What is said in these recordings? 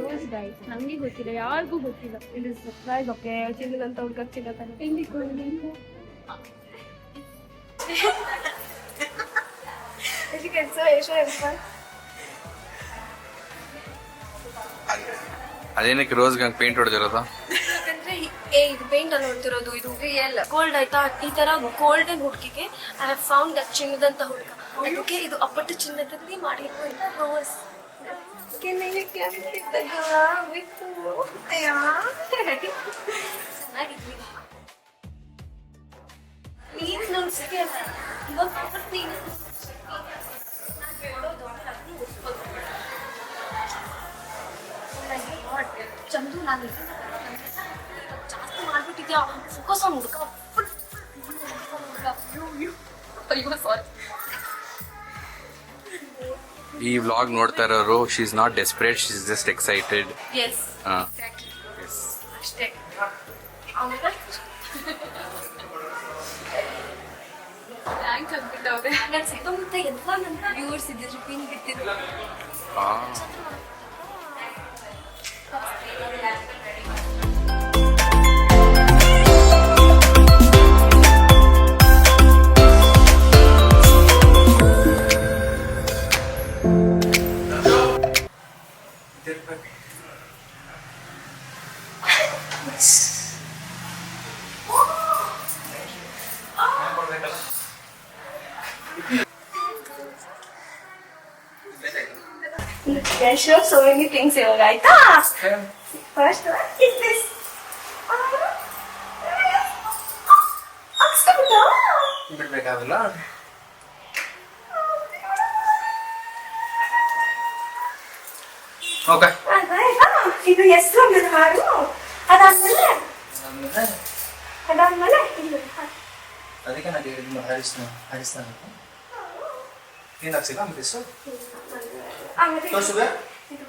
Rose guys, ನಮಗೆ ಗೊತ್ತಿಲ್ಲ, ಯಾರಿಗೂ ಗೊತ್ತಿಲ್ಲ. ಇದು ಸರ್ಪ್ರೈಸ್. ಓಕೆ, ಚಿನ್ನದಂತ ಹುಡುಗ ಚಿನ್ನ ತಾನೆ ಅದೇನಕ್ಕೆ ರೋಸ್ಗೆ ಹಂಗೆ ಪೇಂಟ್ ಹೊಡೆದಿರೋದು? ಯಾಕಂದ್ರೆ ಇದು ಪೇಂಟ್ ಅಲ್ಲಿ ಹೊಡ್ತಿರೋದು, ಇದು ರಿಯಲ್ ಗೋಲ್ಡ್ ಆಯ್ತಾ. ಈ ತರ ಗೋಲ್ಡನ್ ಹುಡುಗಿಗೆ ಐ ಹ್ಯಾವ್ ಫೌಂಡ್ ದಟ್ ಚಿನ್ನದಂತ ಹುಡುಗ. ಅದಕ್ಕೆ ಇದು ಅಪ್ಪಟ್ಟು ಚಿನ್ನದಲ್ಲಿ ಮಾಡಿರುವಂತ ರೋಸ್. ಚೆನ್ನಾಗಿದ್ವಿ. ನೀನು ನೋಡ್ಸಿಕೆ ಅಲ್ಲ, ಇವಾಗ ನೀನು ಚಂದು, ನಾನು ಜಾಸ್ತಿ ಮಾಡ್ಬಿಟ್ಟಿದ್ಯಾ. ಫೋಕಸ್ ಆನ್ ಹುಡುಗ. ಅಯ್ಯೋ ಸಾರಿ. ಈ ವ್ಲಾಗ್ ನೋಡ್ತಾ ಇರೋರು, she is not desperate, she is just excited. Yes, ಅಷ್ಟೇ. ಆಮೇಲೆ ಥ್ಯಾಂಕ್ಸ್ ಅಂದ್ಬಿಟ್ಟವ್ರೆ. ನನ್ನ ಸುತ್ತಮುತ್ತ ಎಲ್ಲ ನನ್ನ ವ್ಯೂವರ್ಸ್ ಇದ್ದಿದ್ರು, ಪೀನ್ ಬಿಟ್ಟಿದ್ರು. Show so many things ಇವಾಗ ಆಯ್ತಾ. First is this. ಬಿಡ್ಬೇಕಾಗಲ್ಲ. ಓಕೆ, ಇದು ಎಷ್ಟು ಅಂದ್ರೆ ಹಾಡು. ಅದಾದ್ಮೇಲೆ ಇದು ಅದಕ್ಕೆ ನಾನು ಹೇಳಿದ್ದು ಹಾರಿಸ್ತಾನೆ ಏನು ಹಾಕ್ಸಿಲ್ಲ ಮಿಸ್ಸು ಆಮೇಲೆ ತೋರಿಸುವೆ ಇದು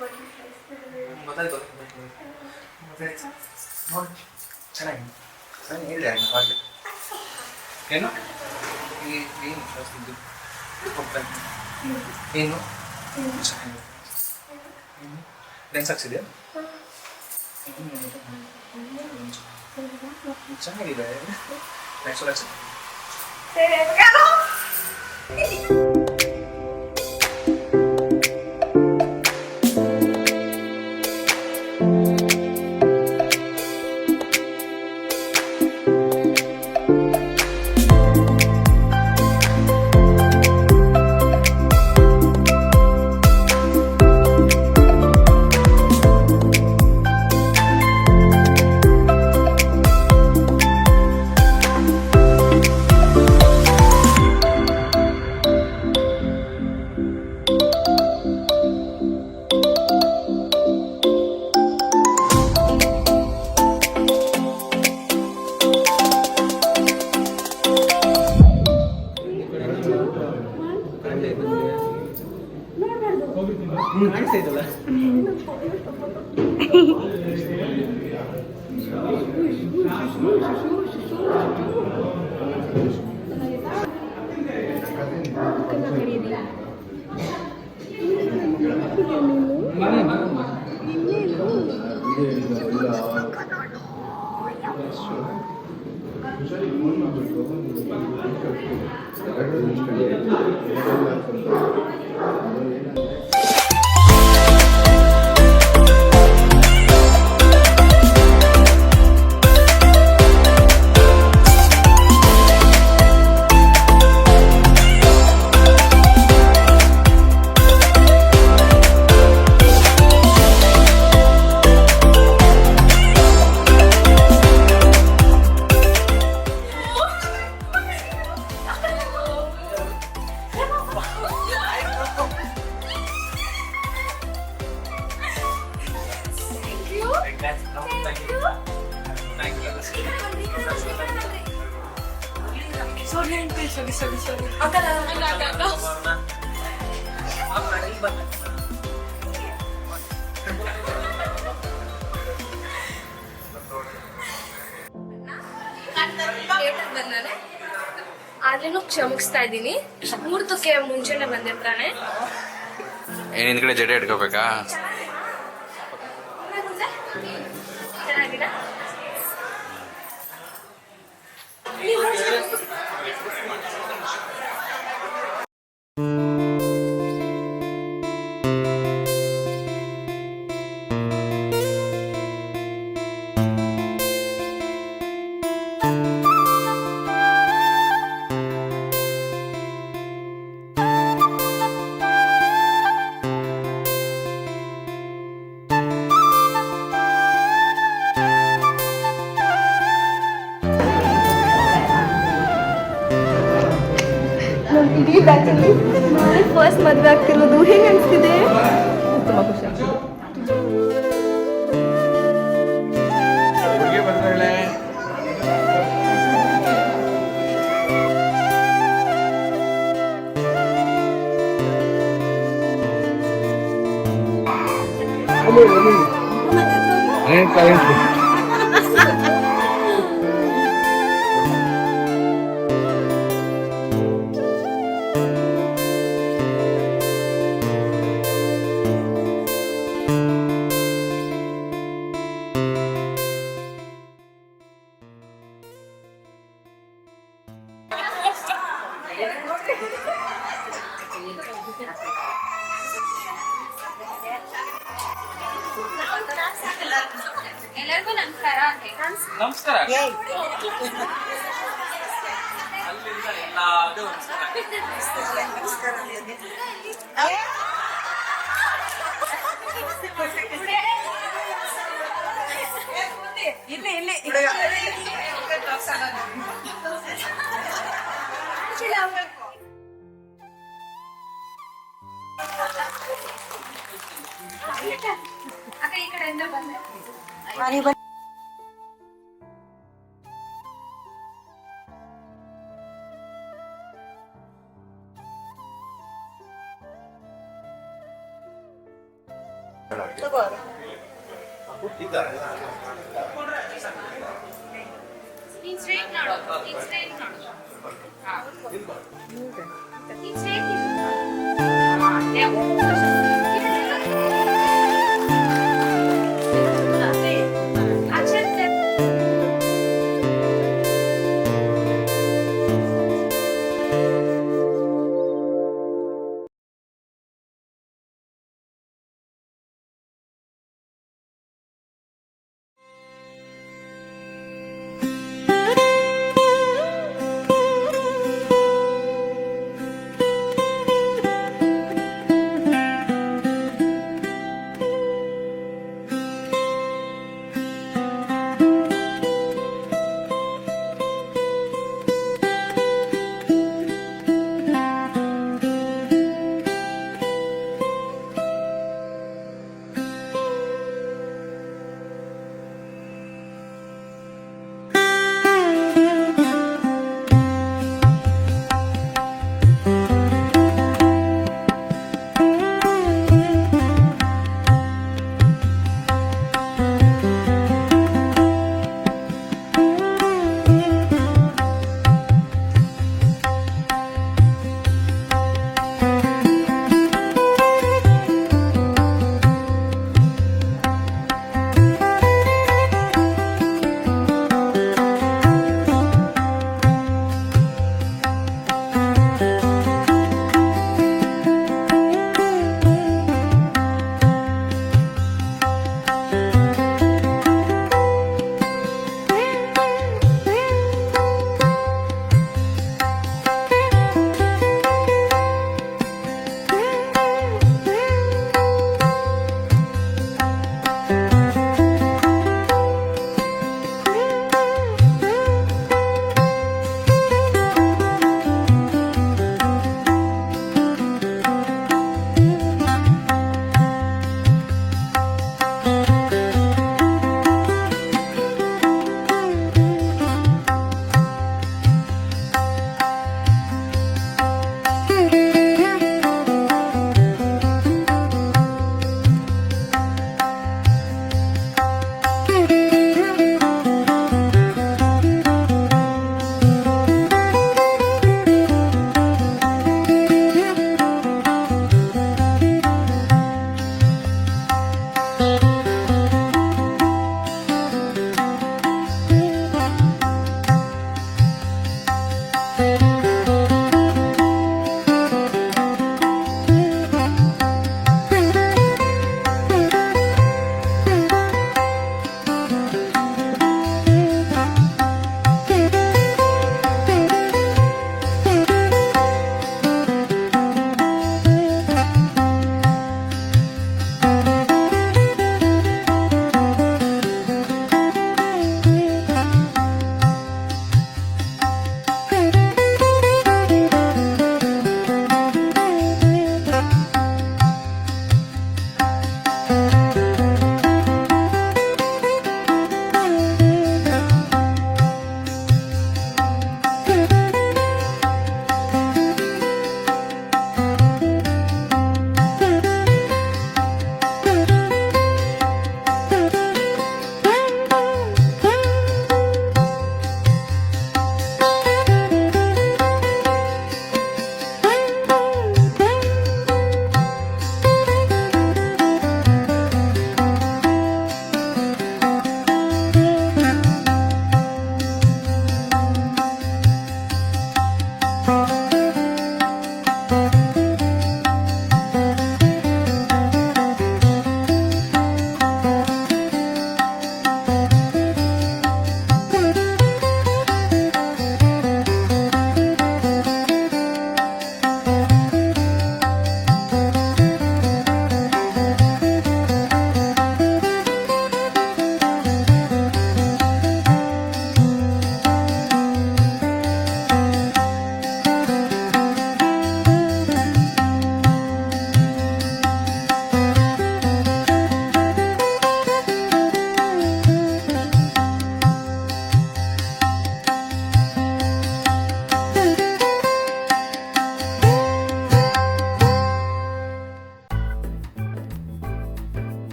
ಗೊತ್ತಾಯ್ತು ನೋಡಿ ಚೆನ್ನಾಗಿ ನಾನು ಹೇಳಿದೆ ಹಾಗೆ ಏನು ಏನು ಜಾಸ್ತಿ ಹೋಗ್ತಾನೆ ಏನು ಚೆನ್ನಾಗಿದೆ ಡ್ಯಾನ್ಸ್ ಹಾಕ್ಸಿದೆಯಾ ಚೆನ್ನಾಗಿದೆ ನೆಕ್ಸ್ಟ್ ಹಾಕ್ಸಿ ಕಾಣಿಸ್ತಾಯಿದ್ದಲ್ಲ sorry. ಆದ್ರೂ ಕ್ಷಮಿಸ್ತಾ ಇದ್ದೀನಿ. ಮುಹೂರ್ತಕ್ಕೆ ಮುಂಚೆನೆ ಬಂದಿರ್ತಾನೆ. ಹಿಂದ್ಗಡೆ ಜಡೆ ಇಟ್ಕೋಬೇಕಾ? ನಾಳೆ ಫಸ್ಟ್ ಮದುವೆ ಆಗ್ತಿರೋದು ಹೇಗೆ ಅನಿಸ್ತಿದೆ? ತುಂಬ ಖುಷಿ ಆಗ್ತದೆ. ಹುಡುಗಿ ಬಂದಳೆ. ಎಲ್ಲರಿಗೂ ನಮಸ್ಕಾರ. ನಮಸ್ಕಾರ. ಅಕ್ಕ ಈ ಕಡೆಯಿಂದ ಬಂದೆ. ನೀನ್ ಸ್ಟ್ರೈಟ್ ನೋಡು. ನೀನ್ ಸ್ಟ್ರೈಟ್ ನೋಡು. ಹಾ. ನೀನ್ ಸ್ಟ್ರೈಟ್ ನಿಲ್ಲು. ಹಾ, ಅಕ್ಷತೆ.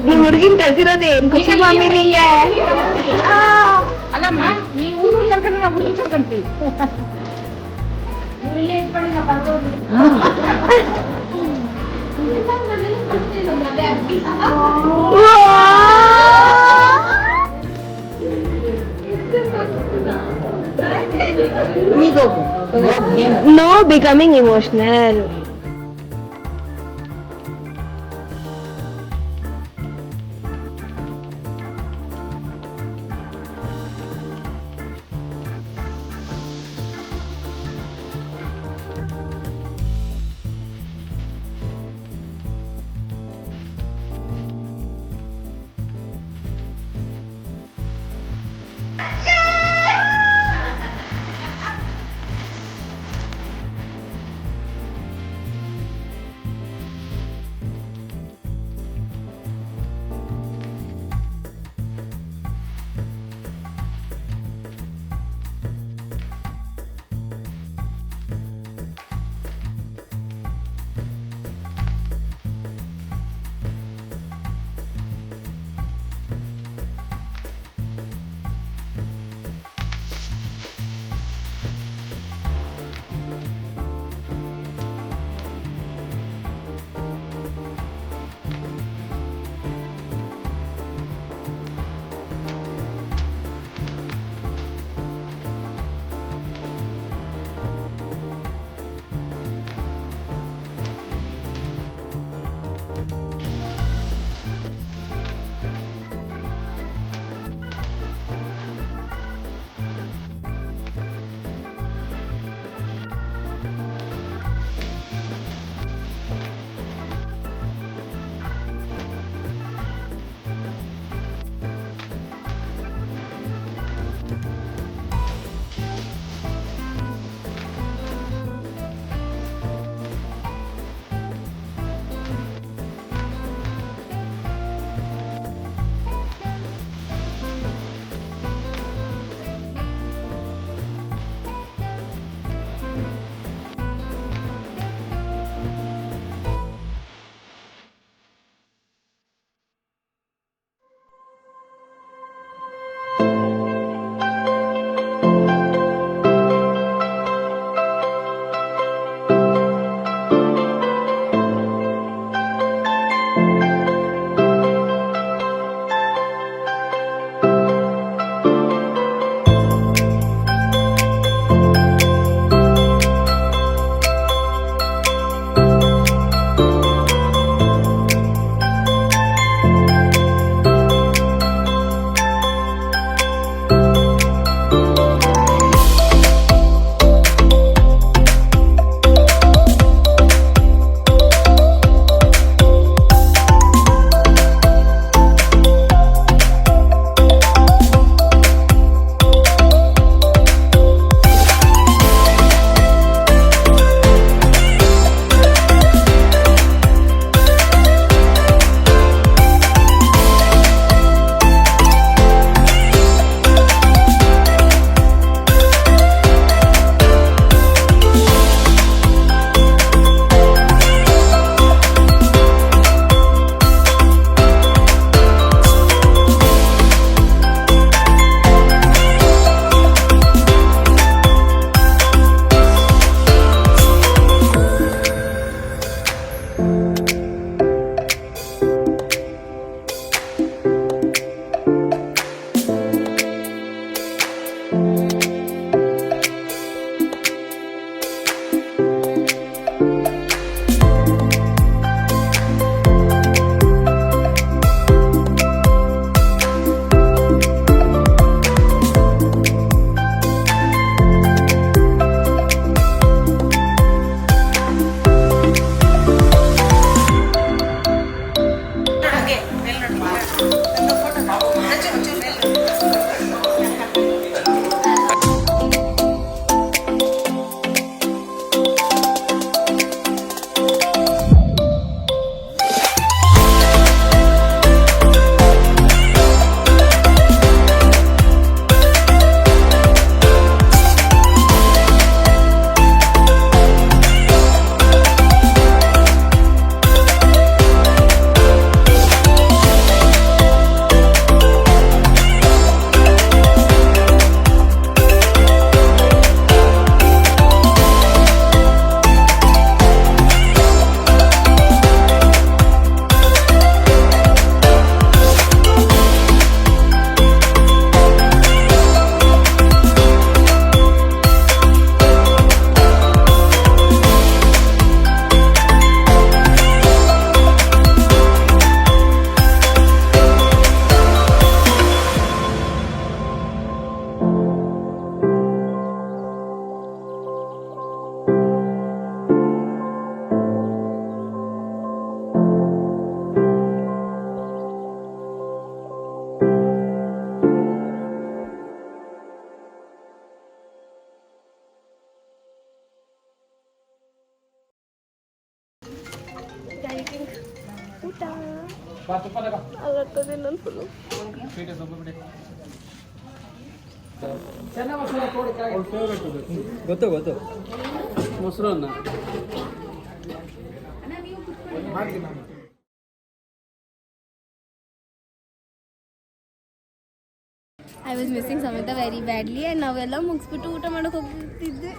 ನಿಮ್ ಹುಡುಗಿನ ಕಳ್ಸಿರೋದೇ ಖುಷಿ ಮಮ್ಮಿ ನಿಂಗೆ ಅಲ್ಲಮ್ಮ ನೀ ಊರು ಕರ್ಕೊಂಡು ನಾವು ಹುಡುಗಿ ಕರ್ಕೊಂತೀವಿ No becoming emotional. ಊಟ ಅಲ್ಲತ್ತದೆ ನನ್ನ ಫುಲ್ಲು. ಗೊತ್ತು ಮೊಸರನ್ನ ಐ ವಾಸ್ ಮಿಸ್ಸಿಂಗ್ ಸಮೇತ ವೆರಿ ಬ್ಯಾಡ್ಲಿ. ಆ್ಯಂಡ್ ನಾವೆಲ್ಲ ಮುಗಿಸ್ಬಿಟ್ಟು ಊಟ ಮಾಡೋಕೆ ಹೋಗ್ತಿದ್ದೆ.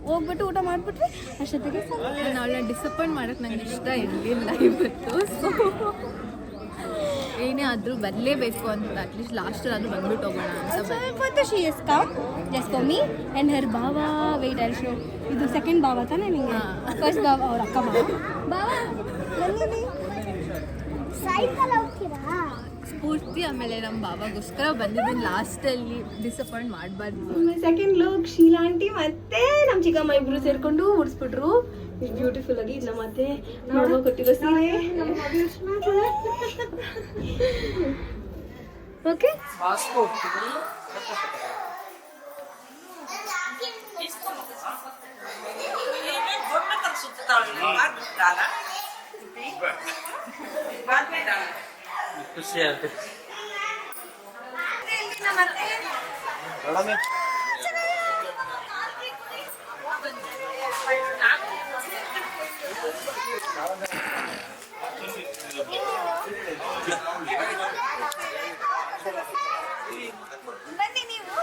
ಹೋಗ್ಬಿಟ್ಟು ಊಟ ಮಾಡಿಬಿಟ್ರೆ ಅಷ್ಟೊತ್ತಿಗೆ ನಾನು ಅವಳನ್ನ ಡಿಸಪಾಯಿಂಟ್ ಮಾಡೋಕ್ಕೆ ನಂಗೆ ಇಷ್ಟ ಇರಲಿಲ್ಲ ಇವತ್ತು. ಸೊ ಏನೇ ಆದರೂ ಬರಲೇಬೇಕು ಅಂತ ಅಟ್ಲೀಸ್ಟ್ ಲಾಸ್ಟಲ್ಲಿ ಅದು ಬಂದ್ಬಿಟ್ಟು ಹೋಗೋಣ ಅಂತ. but she is come just for me and her ಬಾವಾ. Wait I show. ಇದು ಸೆಕೆಂಡ್ ಬಾವ ತಾನೇ ನಿಮಗೆ? ಫಸ್ಟ್ ಬಾವ ಅವ್ರ ಅಕ್ಕ ಬಾವ ಸೈಕಲ್ ಹೋಗ್ತೀರಾ ಸ್ಫೂರ್ತಿ. ಆಮೇಲೆ ನಮ್ಮ ಬಾಬಾಗೋಸ್ಕರ ಬಂದಿದ್ದೀನಿ ಲಾಸ್ಟಲ್ಲಿ, ಡಿಸಪಾಯಿಂಟ್ ಮಾಡಬಾರ್ದು. ಸೆಕೆಂಡ್ ಲುಕ್ ಶೀಲಾ ಆಂಟಿ ಮತ್ತೆ ನಮ್ಮ ಚಿಕ್ಕಮ್ಮ ಇಬ್ರು ಸೇರ್ಕೊಂಡು ಉಡ್ಸ್ಬಿಟ್ರು. ಇಷ್ಟು ಬ್ಯೂಟಿಫುಲ್ ಆಗಿ ಇದ್ನ ಮತ್ತೆ ನಾವು ಕೊಟ್ಟಿರೋ ಸೀರೆ. ಓಕೆ ಖುಷಿ ಆಗುತ್ತೆ. ಬನ್ನಿ ನೀವು.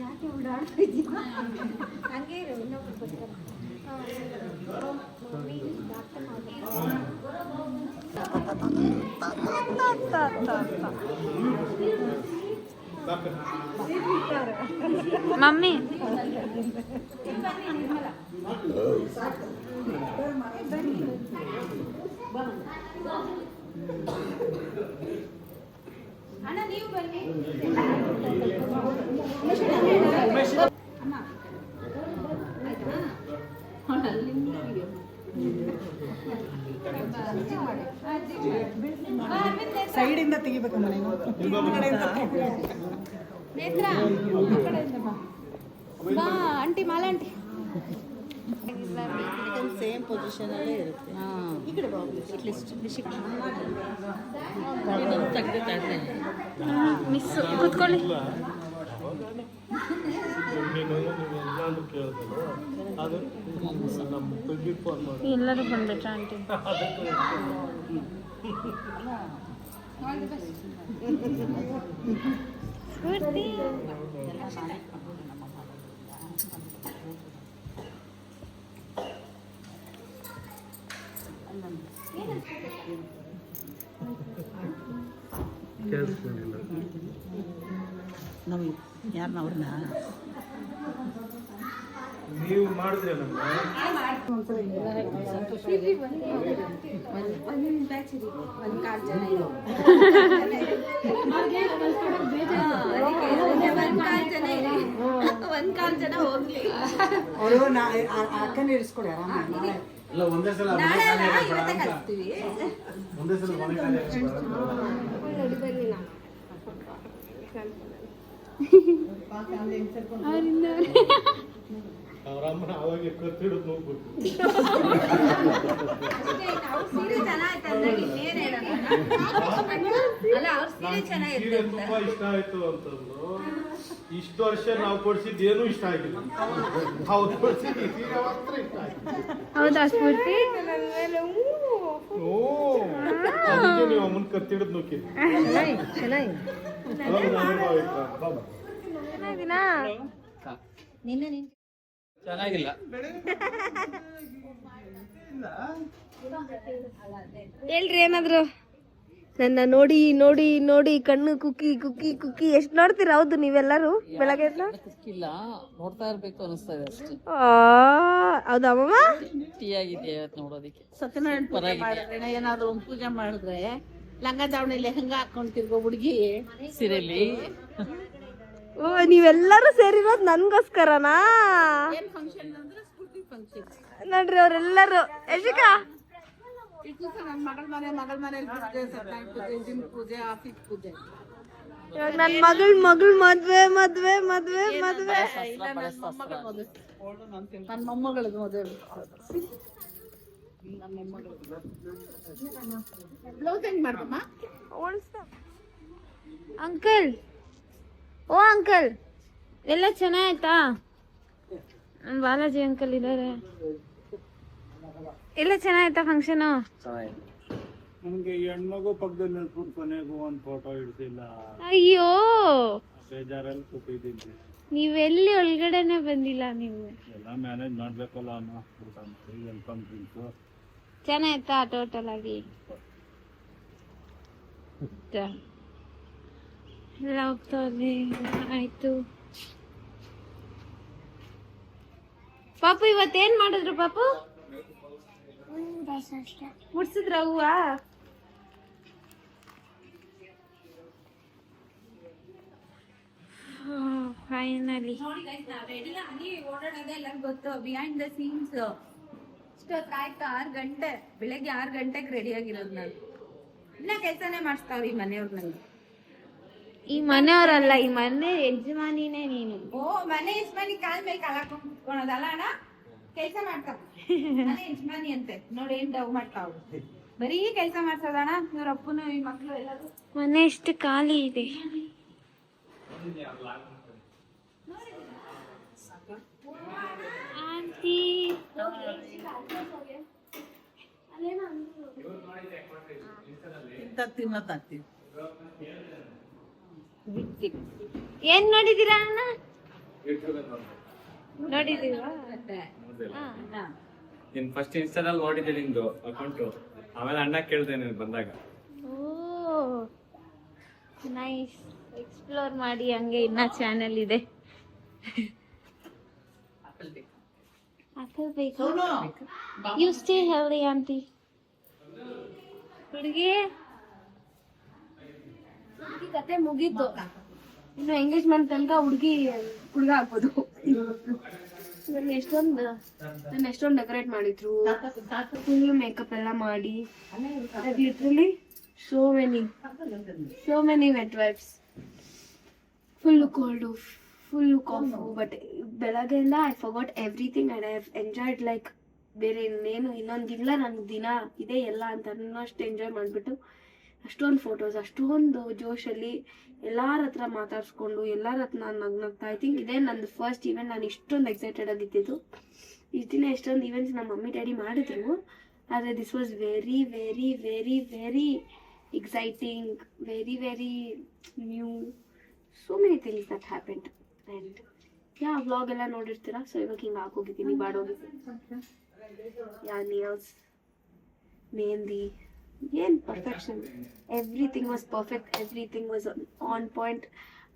ಯಾಕೆ ಓಡಾಡ್ತಿದ್ದೀರಾ? ಹಂಗೆ ಇರು, ಇನ್ನೊಬ್ರು ಬರ್ತಾರೆ. ಮಮ್ಮಿ ಅಣ್ಣ ನೀವು ಬನ್ನಿ. ಸೈಡಿಂದ ತೆಗಿಬೇಕಮ್ಮ ನೀನು. ನೇತ್ರ ಬಾ aunty Mala aunty. Same position ಅಲ್ಲೇ ಇರುತ್ತೆ. ಈ ಕಡೆ ಬಾ ಅಟ್ಲೀಸ್ಟ್ ಮಿಸ್ ಕೂತ್ಕೊಳ್ಳಿ. ಎಲ್ಲರೂ ಬಂದ್ಬಿಟ್ರ ಆಂಟಿ? ಸ್ಫೂರ್ತಿ ನಾವು ಯಾರನ್ನ ಅವ್ರನ್ನ ನೀವು ಮಾಡಿದ್ರೆ ನಮ್ಗೆ ಒಂದ್ ಕಾಲ್ ಜನ ಹೋಗ್ಲಿ. ಅವರು ಅಕ್ಕನ ಇರಿಸ್ಕೊಡಿ ಆರಾಮಾಗಿ. ಒಂದೇ ಸಲ ನಾಳೆ ಇವತ್ತೇ ಕಳಿಸ್ತೀವಿ. ಒಂದೇ ಸಲ ಅವ್ರ ಅಮ್ಮನ ಅವಾಗ ಕತ್ತಿಡೋದು ನೋಡ್ಬಿಟ್ಟು ಸೀರೆ ತುಂಬಾ ಇಷ್ಟ ಆಯ್ತು ಅಂತಂದು ಇಷ್ಟು ವರ್ಷ ನಾವು ಕೊಡ್ಸಿದ್ದು ಏನೂ ಇಷ್ಟ ಆಗಿಲ್ಲ ಅವ್ರು ಕೊಡ್ಸಿದ್ದು ಈ ಸೀರೆ ಮಾತ್ರ ಇಷ್ಟ ಆಯ್ತು. ಹೌದಾ ಸ್ಫೂರ್ತಿ? ಓ ಅದಕ್ಕೆ ನೀವು ಅಮ್ಮನ ಕತ್ತಿಡೋದು ನೋಕಿದ್ರಿ. ಚೆನ್ನಾಗಿಲ್ಲ. ಹೇಳ್ರಿ ಏನಾದ್ರು. ನನ್ನ ನೋಡಿ ನೋಡಿ ನೋಡಿ ಕಣ್ಣು ಕುಕ್ಕಿ ಕುಕ್ಕಿ ಕುಕ್ಕಿ ಎಷ್ಟು ನೋಡ್ತೀರಾ? ಹೌದು ನೀವೆಲ್ಲರೂ ಬೆಳಗ್ಗೆ ಸಿಕ್ಕಿಲ್ಲ, ನೋಡ್ತಾ ಇರ್ಬೇಕು ಅನಿಸ್ತಾ ಇದೆ ಅಷ್ಟೇ. ಹೌದಾ ಅಮ್ಮಮ್ಮ? ಟೀ ಆಗಿದೆ ಇವತ್ತು ನೋಡೋದಿಕ್ಕೆ. ಸತ್ಯನಾರಾಯಣ ಪೂಜೆ ಮಾಡಿದ್ರೆ ಏನಾದ್ರು ಒಂದು ಪೂಜೆ ಮಾಡಿದ್ರೆ ಲಂಗ ದಾವಣಿ ಲೆಹಂಗ ಹಾಕೊಂಡ್ ತಿರ್ಗೋ ಹುಡುಗಿ ಸೀರೆಲಿ ಓ ನೀವೆಲ್ಲರೂ ಸೇರಿರೋದು ನನ್ಗೋಸ್ಕರನಾ? ಏನ್ ಫಂಕ್ಷನ್ ಅಂದ್ರೆ ಸ್ಫೂರ್ತಿ ಫಂಕ್ಷನ್ ನೋಡ್ರಿ ಅವ್ರೆಲ್ಲರೂ. ಯಶಿಕಾ ನನ್ ಮಗಳ ಮನೇಲಿ ಪೂಜೆ, ಸತ್ಯನಾರಾಯಣ ಪೂಜೆ, ಜಿಮ್ ಪೂಜೆ, ಆಫೀಸ್ ಪೂಜೆ. ಇವಾಗ ನನ್ ಮಗಳ ಮದ್ವೆ ಮದ್ವೆ ಮದ್ವೆ ಮದ್ವೆ. ಇಲ್ಲ ನನ್ ಮೊಮ್ಮಗಳ ಮದುವೆ, ನನ್ ಮೊಮ್ಮಗಳದ್ದು ಮದುವೆ. ಬ್ಲೌಸ್ ಹೆಂಗ್ ಮಾಡ್ದಮ್ಮ? ಅಂಕಲ್, ಓ ಅಂಕಲ್, ಎಲ್ಲ ಚೆನ್ನಾಯ್ತಾ? ಬಾಲಾಜಿ ಅಂಕಲ್ ಇದಾರೆ. ಎಲ್ಲ ಚೆನ್ನಾಯ್ತಾ ಫಂಕ್ಷನ್? ನಮ್ಗೆ ಹೆಣ್ಮಗು ಪಕ್ಕದಲ್ಲಿ ನಿಲ್ಸ್ಬಿಟ್ಟು ಕೊನೆಗೂ ಒಂದು ಫೋಟೋ ಹಿಡ್ಸಿಲ್ಲ. ಅಯ್ಯೋ ಬೇಜಾರಲ್ಲಿ ಕೂತಿದ್ದೀನಿ. ನೀವೆಲ್ಲಿ ಒಳಗಡೆನೆ ಬಂದಿಲ್ಲ ನೀವು. ಎಲ್ಲ ಮ್ಯಾನೇಜ್ ಮಾಡ್ಬೇಕಲ್ಲ ಅನ್ನೋ ವೆಲ್ಕಮ್ ಡ್ರಿಂಕ್ಸು. ಚೆನ್ನಾಯ್ತಾ ಟೋಟಲ್ ಆಗಿ? ಎಲ್ಲ ಹೋಗ್ತಾವ್ರಿ. ಆಯ್ತು ಪಾಪು, ಇವತ್ತೇನ್ ಮಾಡಿದ್ರು ಪಾಪು? ಮುಡ್ಸಿದ್ರ ಹೂವ? ಫೈನಲಿ ರೆಡಿ ಆಗಿ ಓಡಾಡೋದೇ ಎಲ್ಲ ಗೊತ್ತು. ಬಿಹೈಂಡ್ ದ ಸೀನ್ಸ್ ಇಷ್ಟೊತ್ತಾಯ್ತು 6 ಗಂಟೆ, ಬೆಳಗ್ಗೆ 6 ಗಂಟೆಗೆ ರೆಡಿ ಆಗಿರೋದು ನಾನು. ಇನ್ನ ಕೆಲಸನೇ ಮಾಡಿಸ್ತಾವ್ರಿ ಈ ಮನೆಯವ್ರು ನಂಗೆ. ಈ ಮನೆಯವರಲ್ಲ, ಈ ಮನೆ ಯಜಮಾನಿನೇ ನೀನು. ಓ ಮನೆ ಯಜಮಾನಿ ಕಾಲ್ ಮೇಲೆ ಕಾಲ್ ಹಾಕೊಂಡ್ ಕುತ್ಕೊಳೋದಲ್ಲ ಅಣ್ಣ, ಕೆಲಸ ಮಾಡ್ತಾವ. ಮನೆ ಯಜಮಾನಿ ಅಂತೆ ನೋಡಿ, ಏನ್ ಡವ್ ಮಾಡ್ತಾವ್. ಬರೀ ಕೆಲಸ ಮಾಡ್ಸೋದಣ್ಣ ಇವ್ರ ಅಪ್ಪನು ಈ ಮಕ್ಳು ಎಲ್ಲರೂ. ಮನೆ ಎಷ್ಟು ಖಾಲಿ ಇದೆ. ಆಂಟಿ ತಿನ್ನೋದಾಗ್ತೀವಿ. ಏನ್ ನೋಡಿದೀರಾ ಅಣ್ಣ? ನೋಡಿದೀವಾ? ನೀನ್ ಫಸ್ಟ್ ಇನ್ಸ್ಟಾದಲ್ಲಿ ನೋಡಿದ್ದೆ ನಿಂದು ಅಕೌಂಟು, ಆಮೇಲೆ ಅಣ್ಣ ಕೇಳ್ದೆ ನೀನು ಬಂದಾಗ. ಓ ನೈಸ್. ಎಕ್ಸ್ಪ್ಲೋರ್ ಮಾಡಿ ಹಂಗೆ, ಇನ್ನ ಚಾನೆಲ್ ಇದೆ. ಆಪಲ್ ಬೇಕು. You stay healthy aunty. ಹುಡುಗಿ ಕತೆ ಮುಗೀತು. ಇನ್ನು ಎಂಗೇಜ್ಮೆಂಟ್ ತನಕ ಹುಡುಗ ಆಗ್ಬೋದು. ನನ್ನ ಎಷ್ಟೊಂದು ಡೆಕೋರೇಟ್ ಮಾಡಿದ್ರು, ಫುಲ್ ಮೇಕಪ್ ಎಲ್ಲ ಮಾಡಿ. Literally so many wet wipes, full cold, full cough. But ಬೆಳಗ್ಗೆಯಿಂದ I forgot everything and I have enjoyed like ಬೇರೆ ಇನ್ನೊಂದಿಲ್ಲ ನನಗೆ ದಿನ ಇದೆ ಎಲ್ಲ ಅಂತ ಅನ್ನೋಷ್ಟು ಎಂಜಾಯ್ ಮಾಡಿಬಿಟ್ಟು ಅಷ್ಟೊಂದು ಫೋಟೋಸ್, ಅಷ್ಟೊಂದು ಜೋಶಲ್ಲಿ ಎಲ್ಲರ ಹತ್ರ ಮಾತಾಡ್ಸ್ಕೊಂಡು ಎಲ್ಲರ ಹತ್ರ ನಾನು ನಗ್ನಗ್ತಾ. ಐ ಥಿಂಕ್ ಇದೇ ನಂದು ಫಸ್ಟ್ ಈವೆಂಟ್. ನಾನು ಇಷ್ಟೊಂದು ಎಕ್ಸೈಟೆಡ್ ಆಗಿದ್ದು. ಇಷ್ಟು ದಿನ ಎಷ್ಟೊಂದು ಈವೆಂಟ್ಸ್ ನಮ್ಮ ಮಮ್ಮಿ ಡ್ಯಾಡಿ ಮಾಡಿದ್ರು, ಆದರೆ this was very very very very exciting, very very new. So many things that happened. And vlog ಎಲ್ಲ ನೋಡಿರ್ತೀರಾ. ಸೊ ಇವಾಗ ಹಿಂಗೆ ಹಾಕೋಗಿದ್ದೀನಿ, ಬಾಡೋಗಿದ್ದೀನಿ. ನೇಲ್ಸ್, ಮೆಹಂದಿ, ಏನು perfection. Everything was perfect, everything was on point.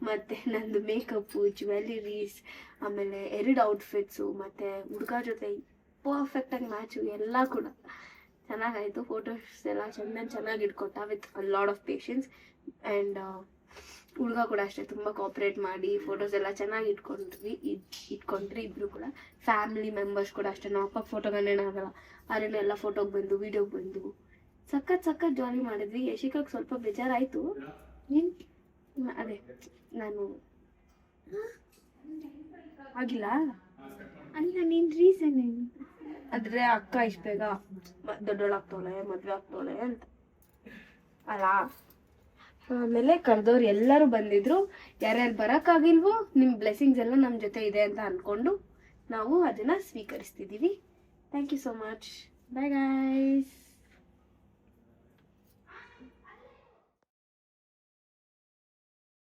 ಮತ್ತು ನಂದು ಮೇಕಪ್ಪು, ಜ್ಯುವೆಲರೀಸ್, ಆಮೇಲೆ 2 ಔಟ್ಫಿಟ್ಸು, ಮತ್ತು ಹುಡುಗ ಜೊತೆ ಪರ್ಫೆಕ್ಟಾಗಿ ಮ್ಯಾಚು ಎಲ್ಲ ಕೂಡ ಚೆನ್ನಾಗಾಯಿತು. ಫೋಟೋಸ್ ಎಲ್ಲ ಚೆನ್ನಾಗಿ ಇಟ್ಕೊಟ್ಟ with a lot of patience. And ಹುಡುಗ ಕೂಡ ಅಷ್ಟೇ ತುಂಬ ಕೋಆಪ್ರೇಟ್ ಮಾಡಿ ಫೋಟೋಸ್ ಎಲ್ಲ ಚೆನ್ನಾಗಿ ಇಟ್ಕೊಂಡ್ರಿ ಇಬ್ಬರು ಕೂಡ. ಫ್ಯಾಮಿಲಿ ಮೆಂಬರ್ಸ್ ಕೂಡ ಅಷ್ಟೇ. ನಾವು ಅಪ್ಪ ಫೋಟೋಗಳೇನಾಗಲ್ಲ, ಆದ್ರೂ ಎಲ್ಲ ಫೋಟೋಗೆ ಬಂದು ವೀಡಿಯೋಗೆ ಬಂದು ಸಖತ್ ಜಾಲಿ ಮಾಡಿದ್ವಿ. ಯಶಿಕಾಗೆ ಸ್ವಲ್ಪ ಬೇಜಾರಾಯಿತು. ಅದೇ ನಾನು ಆಗಿಲ್ಲ ಅಲ್ಲ ನೀನ್ ರೀಸನ್ ಏನು ಆದ್ರೆ ಅಕ್ಕ ಇಷ್ಟ ಬೇಗ ದೊಡ್ಡೋಳಾಗ್ತಾಳೆ ಮದ್ವೆ ಆಗ್ತಾಳೆ ಅಂತ ಅಲ್ಲ. ಆಮೇಲೆ ಕರೆದವ್ರು ಎಲ್ಲರೂ ಬಂದಿದ್ರು. ಯಾರ್ಯಾರು ಬರೋಕ್ಕಾಗಿಲ್ವೋ ನಿಮ್ಮ ಬ್ಲೆಸ್ಸಿಂಗ್ಸ್ ಎಲ್ಲ ನಮ್ಮ ಜೊತೆ ಇದೆ ಅಂತ ಅಂದ್ಕೊಂಡು ನಾವು ಅದನ್ನ ಸ್ವೀಕರಿಸ್ತಿದ್ದೀವಿ. Thank you so much. Bye guys.